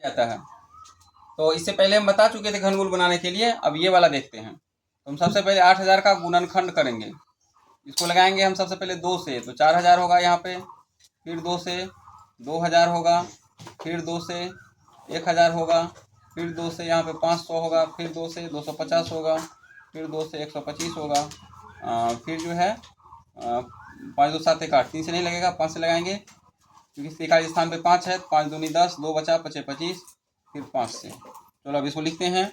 जाता है। तो इससे पहले हम बता चुके थे घनमूल बनाने के लिए। अब ये वाला देखते हैं। तो हम सबसे पहले 8000 का गुणनखंड करेंगे। इसको लगाएंगे हम सबसे पहले 2 से, तो 4000 होगा यहाँ पे। फिर 2 से 2000 होगा। फिर 2 से 1000 होगा। फिर 2 से यहाँ पे 500 होगा। फिर 2 से 250 होगा। फिर 2 से 125 होगा। फिर जो है 5 2 7 1 8, 3 से नहीं लगेगा, 5 से लगाएंगे क्योंकि इकाई स्थान पे 5 है। 5 दूनी 10, 2 बचा, 5 25, फिर 5 से। चलो अब इसको लिखते हैं।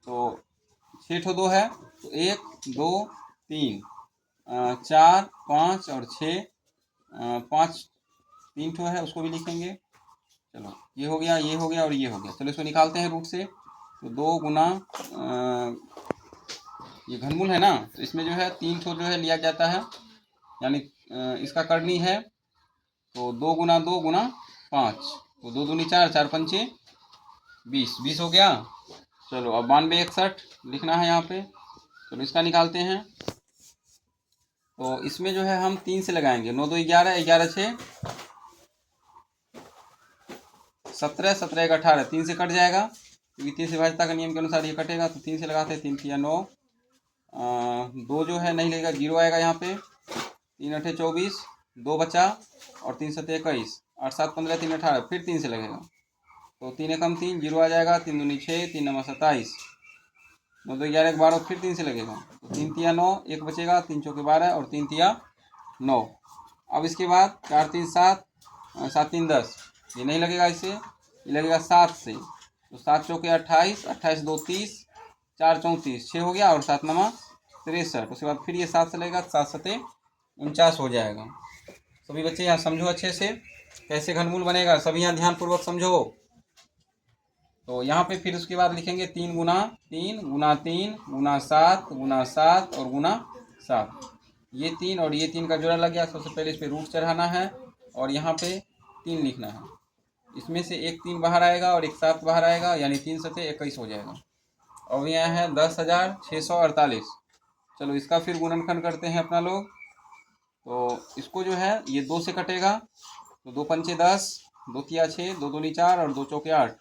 तो 6 ठो 2 है, तो 1 2 3 4 5 और 6, 5 3 ठो है, उसको भी लिखेंगे। चलो ये हो गया, ये हो गया और ये हो गया। चलो इसको निकालते हैं रूट से। तो 2 गुना ये घनमूल है ना, तो इसमें जो है 3 ठो जो है लिया जाता है, यानी इसका करनी है। तो 2 गुना 2 गुना 5, तो 2 दूनी 4, 4 पंचे 20, 20 हो गया। चलो अब 92 61 लिखना है यहाँ पे। चलो इसका निकालते हैं। तो इसमें जो है हम 3 से लगाएंगे। 9 2 11, 11 6 17, 17 1 18, 3 से कट जाएगा क्योंकि 3 से भाज्यता का नियम के अनुसार ये कटेगा। तो 3 से लगाते हैं। 3 3 9, 2 जो है नहीं लगेगा, 0 आएगा यहाँ पे। 3 8 24, 2 बचा और 3 7 21, 8 7 15, 3 18, फिर 3 से लगेगा। तो 3 एकम 3, 0 आ जाएगा। 3 दूनी 6, 3 9 27, 9 2 11 12, फिर 3 से लगेगा। तो 3 तिया 9, 1 बचेगा, 3 चौके 12 और 3 तिया 9। अब इसके बाद 4 3 7, 7 3 10, ये नहीं लगेगा इससे, ये लगेगा 7 से। तो 7 चौके 28, 28 2 30, 4 34, 6 हो गया और 7 नमा 63। उसके बाद फिर ये 7 से लगेगा, 7 7 49 हो जाएगा। सभी बच्चे यहाँ समझो अच्छे से कैसे घनमूल बनेगा, सभी यहाँ ध्यानपूर्वक समझो। तो यहाँ पे फिर उसके बाद लिखेंगे 3 गुना 3 गुना 3 गुना 7 गुना 7 और गुना 7। ये 3 और ये 3 का जोड़ा लग गया। सबसे पहले इस पर रूट चढ़ाना है और यहाँ पे 3 लिखना है। इसमें से एक 3 बाहर आएगा और एक 7 बाहर आएगा, यानी 3 7 21 हो जाएगा। और यहाँ है 10,648। चलो इसका फिर गुणनखंड करते हैं अपना लोग। तो इसको जो है ये 2 से कटेगा, तो 2 पंचे 10, 2 तिया 6, 2 दूनी 4 और 2 चौके 8।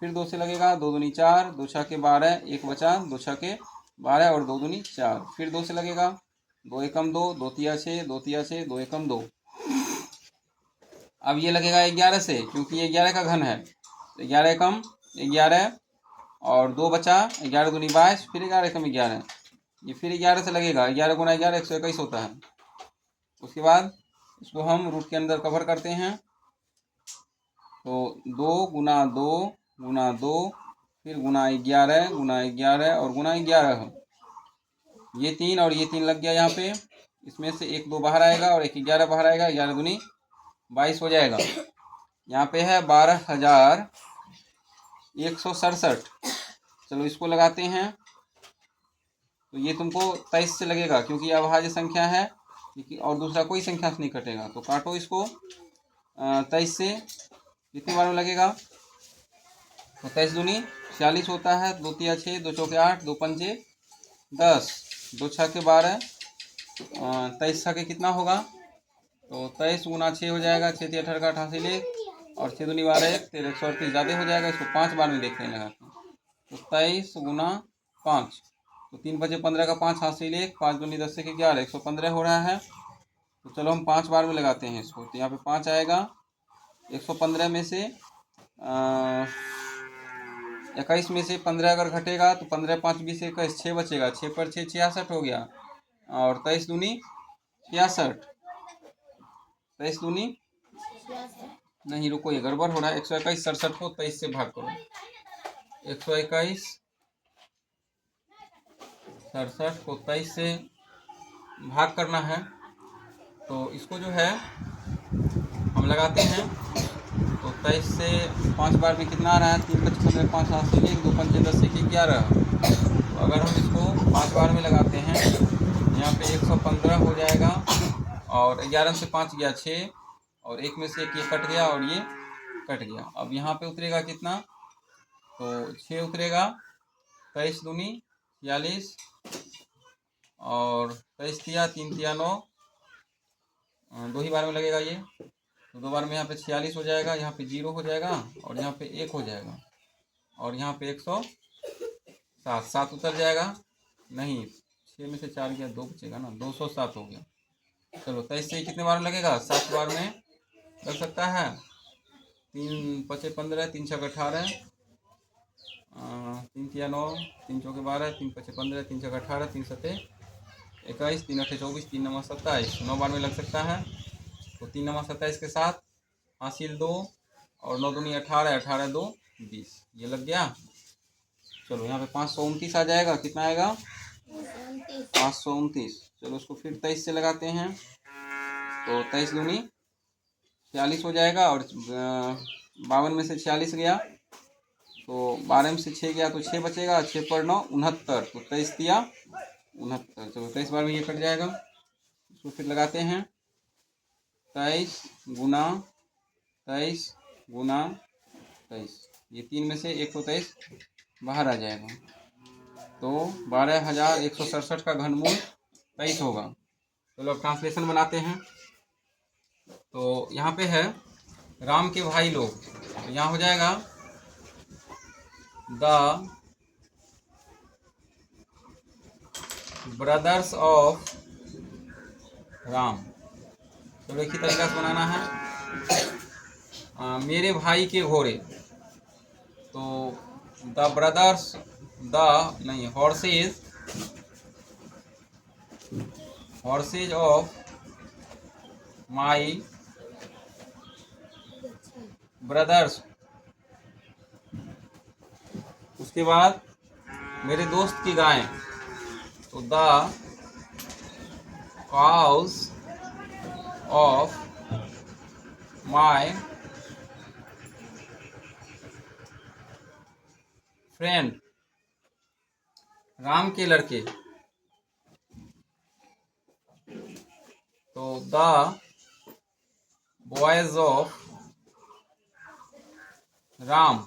फिर 2 से लगेगा, 2 दूनी 4, 2 छके 12, 1 बचा, 2 छके 12 और 2 दूनी 4। फिर 2 से लगेगा, 2 एकम 2, 2 तिया 6, 2 तिया 6, 2 एकम 2। अब ये लगेगा 11 से, क्योंकि ये 11 का घन है। 11 एकम 11 और 2 बचा, 11 दूनी 22, फिर 11 एकम 11, ये फिर 11 से लगेगा। 11 गुना 11 121 होता है। उसके बाद इसको हम रूट के अंदर कवर करते हैं। तो 2 गुना 2 गुना 2, फिर गुना 11 गुना 11 और गुना 11। ये 3 और ये 3 लग गया यहाँ पे। इसमें से 1 2 बाहर आएगा और 1 11 बाहर आएगा, 11 दूनी 22 हो जाएगा। यहाँ पे है 12,167। चलो इसको लगाते हैं। तो ये तुमको 23 से लगेगा क्योंकि अभाज्य संख्या है, और दूसरा कोई संख्या से नहीं कटेगा। तो काटो इसको 23 से। कितनी बार में लगेगा? तो 23 दूनी 46 होता है। 2 तिया 6, 2 चौके 8, 2 पंचे 10, 2 छके 12, 23 छके कितना होगा? तो 23 गुना 6 हो जाएगा। 6 तिया 18 का 88 ले, और 6 दूनी 12 13 138 ज़्यादा हो जाएगा। इसको 5 बार में देखने लगा। तो 23 गुना 5, तो 3 बचे 15 का 5 हाथ से ले, 5 दूनी 10 से 11, 115 हो रहा है। तो चलो हम 5 बार में लगाते हैं इसको। तो यहाँ पे 5 आएगा। 115 में से 21 में से 15 अगर घटेगा तो 15 5 20 21, 6 बचेगा। 6 पर 6 66 हो गया, और 23 दूनी 66, 23 दूनी नहीं, रुको ये गड़बड़ हो रहा है। 121 67 को 23 से भाग करो। 121 67 को 23 से भाग करना है। तो इसको जो है हम लगाते हैं। तो 23 से 5 बार में कितना आ रहा है? 3 5 15 5 7 से 1, 2 5 10 से 11। तो अगर हम इसको 5 बार में लगाते हैं, यहाँ पे 115 हो जाएगा, और 11 से 5 गया 6, और 1 में से 1 ये कट गया और ये कट गया। अब यहाँ पे उतरेगा कितना? तो 6 उतरेगा। 23 दूनी 46, और 23 तिया 3 तिया 9, 2 ही बार में लगेगा ये। तो 2 बार में यहाँ पे 46 हो जाएगा, यहाँ पे 0 हो जाएगा और यहाँ पे 1 हो जाएगा और यहाँ पे 107, 7 उतर जाएगा नहीं, 6 में से 4 गया 2 बचेगा ना, 207 हो गया। चलो 23 से कितने बार में लगेगा, 7 बार में लग सकता है। 3 पचे 15, 3 छक 18, 3 तिया 9, 3 चौके 12, 3 पचे 15, 3 छक 18, 3 सते 21, 3 अठे 24, 3 नवा 27, 9 बार में लग सकता है। तो 3 नवा 27 के साथ हासिल 2 और 9 दूनी 18, 18 2 20, ये लग गया। चलो यहाँ पे 529 आ जाएगा, कितना आएगा 529। चलो उसको फिर 23 से लगाते हैं, तो 23 दूनी 46 हो जाएगा और 52 में से 46 गया तो 12 में से 6 गया तो 6 बचेगा, 6 पर 9 69, तो 23 दिया 69। चलो 23 बार में ये कट जाएगा, इसको फिर लगाते हैं 23 गुना 23 गुना 23, ये 3 में से 123 बाहर आ जाएगा, तो 12,167 का घनमूल 23 होगा। चलो अब ट्रांसलेशन बनाते हैं। तो यहाँ पे है राम के भाई लोग, तो यहाँ हो जाएगा द ब्रदर्स ऑफ राम। चलो एक ही तरीका से बनाना है। मेरे भाई के घोड़े, तो द ब्रदर्स, द नहीं, हॉर्सेज ऑफ माई ब्रदर्स। उसके बाद मेरे दोस्त की गायें, तो the cows of my friend, Ram के लड़के, तो द बॉयज ऑफ राम,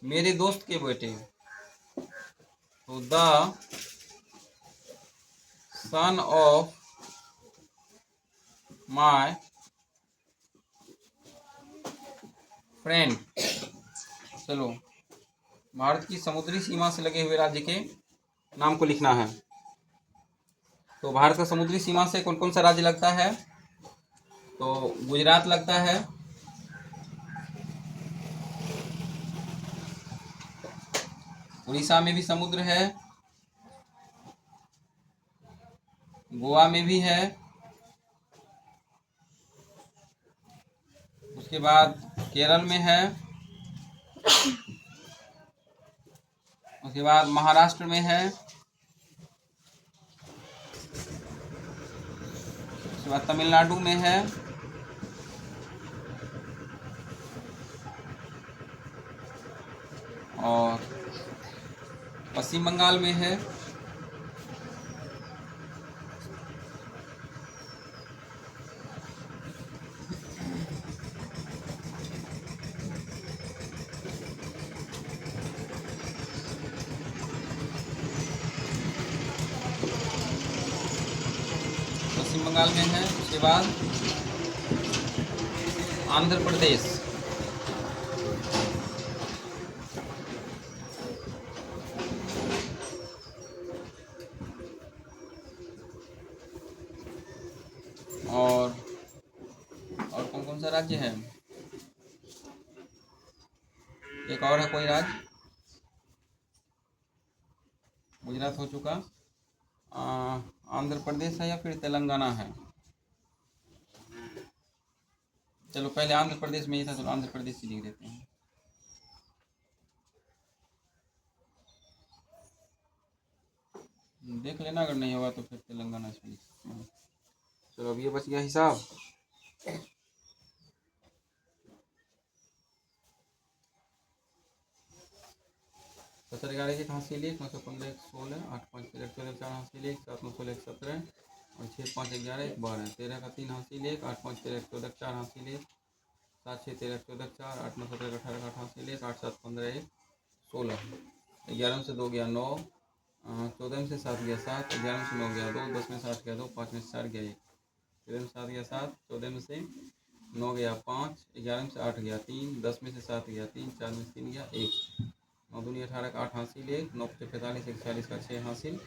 मेरे दोस्त के बेटे, तो the son of my friend. चलो भारत की समुद्री सीमा से लगे हुए राज्य के नाम को लिखना है। तो भारत का समुद्री सीमा से कौन कौन सा राज्य लगता है, तो गुजरात लगता है, उड़ीसा में भी समुद्र है, गोवा में भी है, उसके बाद केरल में है, उसके बाद महाराष्ट्र में है, उसके बाद तमिलनाडु में है, और पश्चिम बंगाल में है, पश्चिम बंगाल में है। उसके बाद आंध्र प्रदेश, और कौन कौन सा राज्य है, एक और है कोई राज्य, गुजरात हो चुका, आंध्र प्रदेश है या फिर तेलंगाना है। चलो पहले आंध्र प्रदेश में ही था, चलो आंध्र प्रदेश ही लिख देते हैं। देख लेना, अगर नहीं होगा तो फिर तेलंगाना से लिख सकते हैं। चलो अब ये बच गया हिसाब। 11 1 हासिल 1, 9 15 1 16, 8 5 13 14 4 हासिल 1, 7 9 16 1 17 और 6 5 11 1 12, 13 का 3 हासिल 1, 8 5 13 1 14 4 हासिल 1, 7 6 13 14 4, 8 9 17 18 8 हासिल 1, 8 7 15 1 16, 11 में से 2 गया 9, 14 में से 7 गया 7, 11 में से 9 गया 2, 10 में से 8 गया 2, 5 में से 4 गया 1, 13 में से 7 गया 7, 14 में से 9 गया 5, 11 में से 8 गया 3, 10 में से 7 गया 3, 4 में से 3 गया 1, 9 दूनी 18 का 8 हासिल 1, 9 पचे 45, 1 40 का 6 हासिल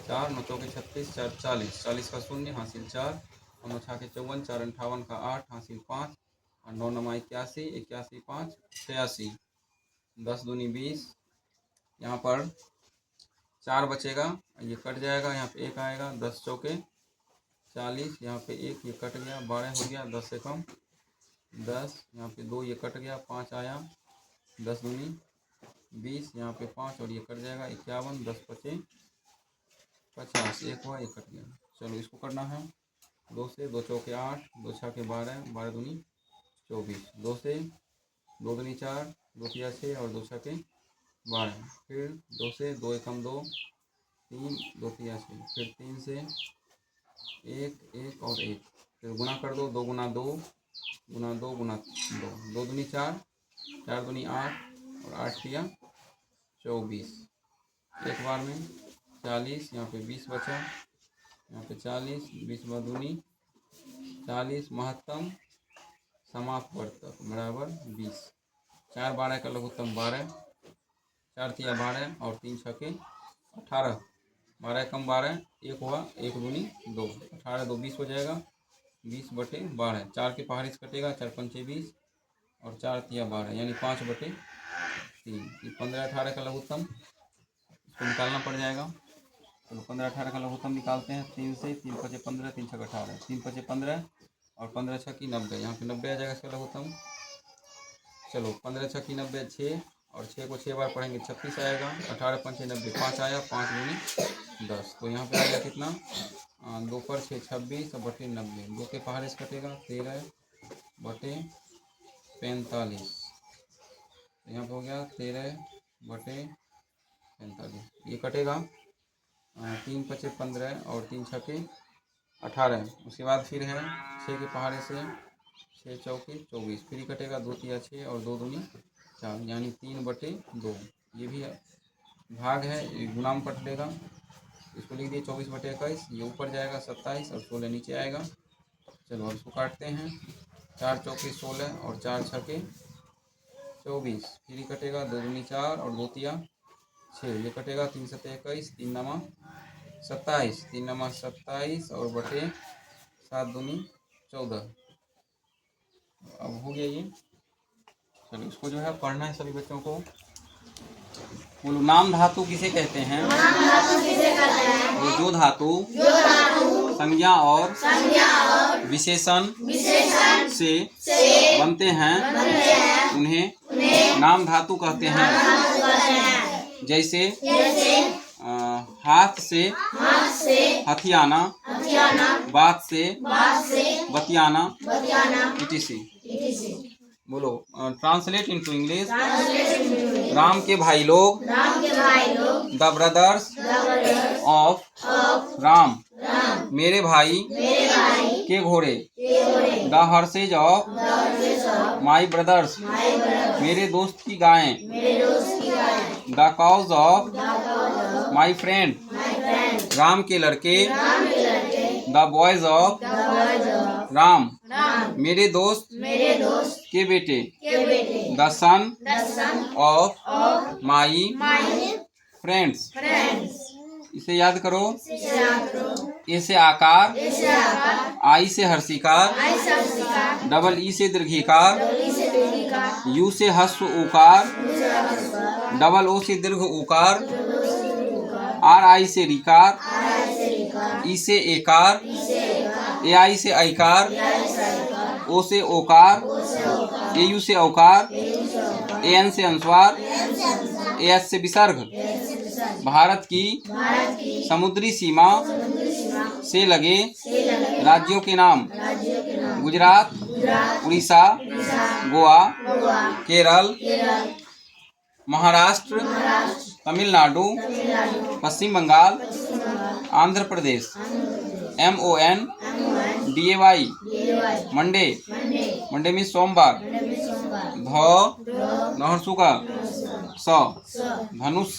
4, 9 चौके 36, 4 40, 40 का 0 हासिल 4, और 9 छाके 54, 4 58 का 8 हासिल 5, और 9 नमा 81, 81 5 86, 10 दूनी 20, यहाँ पर 4 बचेगा, ये कट जाएगा, यहाँ पे 1 आएगा, 10 चौके 40, यहाँ पे 1 ये कट गया, 12 हो गया, 10 से कम 10, यहाँ पे 2 ये कट गया, 5 आया, 10 दूनी 20, यहाँ पे 5 और ये कट जाएगा 51, 10 पचे 50, 1 हुआ, ये कट गया। चलो इसको करना है 2 से, 2 चौके 8, 2 छाके 12, 12 दूनी 24, 2 से 2 दूनी 4, 2 तिया 6 और 2 छाके 12, फिर 2 से 2 एकम 2, 3, 2 तिया 6, फिर 3 से 1 1 और 1, फिर गुना कर दो, 2 गुना 2 गुना 2 गुना 2, 2 दूनी 4, 4 दूनी 8 और 8 तिया 24, एक बार में 40, यहाँ पे 20 बचा, यहाँ पे 40, 20 दूनी 40, महत्तम समाप्त वर्तक बराबर 20, 4 12 का लघुत्तम 12, 4 तिया 12 और 3 छके 18, 12 कम 12, 1 हुआ, 1 दूनी 2, 18 2 20 हो जाएगा, 20 बटे 12, 4 के पहाड़ी से कटेगा, 4 पंचे 20 और 4 तिया 12 यानी 5 बटे 3, 15 18 का लघुत्तम इसको निकालना पड़ जाएगा। चलो 15 18 का लघुत्तम निकालते हैं, 3 से, 3 पचे 15, 3 छक 18, 3 पचे 15 और 15 छकी 90, यहाँ पे 90 आ जाएगा इसका लघुत्तम। चलो 15 छकी 90, 6 और 6 को 6 बार पढ़ेंगे 36 आएगा, 18 पंचे 90, 5 आया, 5 दूनी 10, तो यहाँ पे आ गया कितना, 2 पर 6 26 और बटे 90, 2 के पहाड़े से कटेगा 13 बटे 45, यहाँ पे हो गया 13 बटे 45, ये कटेगा, 3 पचे 15 और 3 छके 18, उसके बाद फिर है 6 के पहाड़े से 6 चौके 24, फिर ही कटेगा, 2 तिया 6 और 2 दूनी 4 यानी 3 बटे 2, ये भी भाग है, गुना में कट लेगा, इसको लिख दिए 24 बटे 21, ये ऊपर जाएगा 27 और 16 नीचे आएगा। चलो अब इसको काटते हैं, 4 चौके 16 और 4 छके 24, फिर ही कटेगा, 2 दूनी 4 और 2 तिया 6, ये कटेगा, 3 सते 21, 3 नमा 27, 3 नमा 27 और बटे 7 दूनी 14, अब हो गया ये। चलो इसको जो है पढ़ना है सभी बच्चों को। बोलो, नाम धातु किसे कहते हैं? वो जो धातु संज्ञा और विशेषण से बनते हैं उन्हें नाम धातु कहते हैं। जैसे हाथ से हथियाना, बात से बतियाना, etc। बोलो, ट्रांसलेट इनटू इंग्लिश। राम के भाई लोग, द ब्रदर्स ऑफ राम, मेरे भाई के घोड़े, the horses of my brothers, मेरे दोस्त की गायें, the cows of my friend, Ram के लड़के, द बॉयज ऑफ राम, मेरे दोस्त के बेटे, the son of my friends. इसे याद करो। ए से आकार, आई से हर्षिकार, डबल ई से दीर्घिकार, यू से हस्व उकार, डबल ओ से दीर्घ उकार, आर आई से रिकार, ई से एकार, ए आई से ऐकार, ओ से ओकार, ए यू से औकार, ए एन से अनुस्वार, ए एस से विसर्ग। भारत की समुद्री सीमा से लगे राज्यों के नाम: गुजरात, उड़ीसा, गोवा, केरल, महाराष्ट्र, तमिलनाडु, पश्चिम Bengal, Andhra Pradesh. MONDAY Monday, Monday में सोमवार। ध नहरसुगा, स धनुष।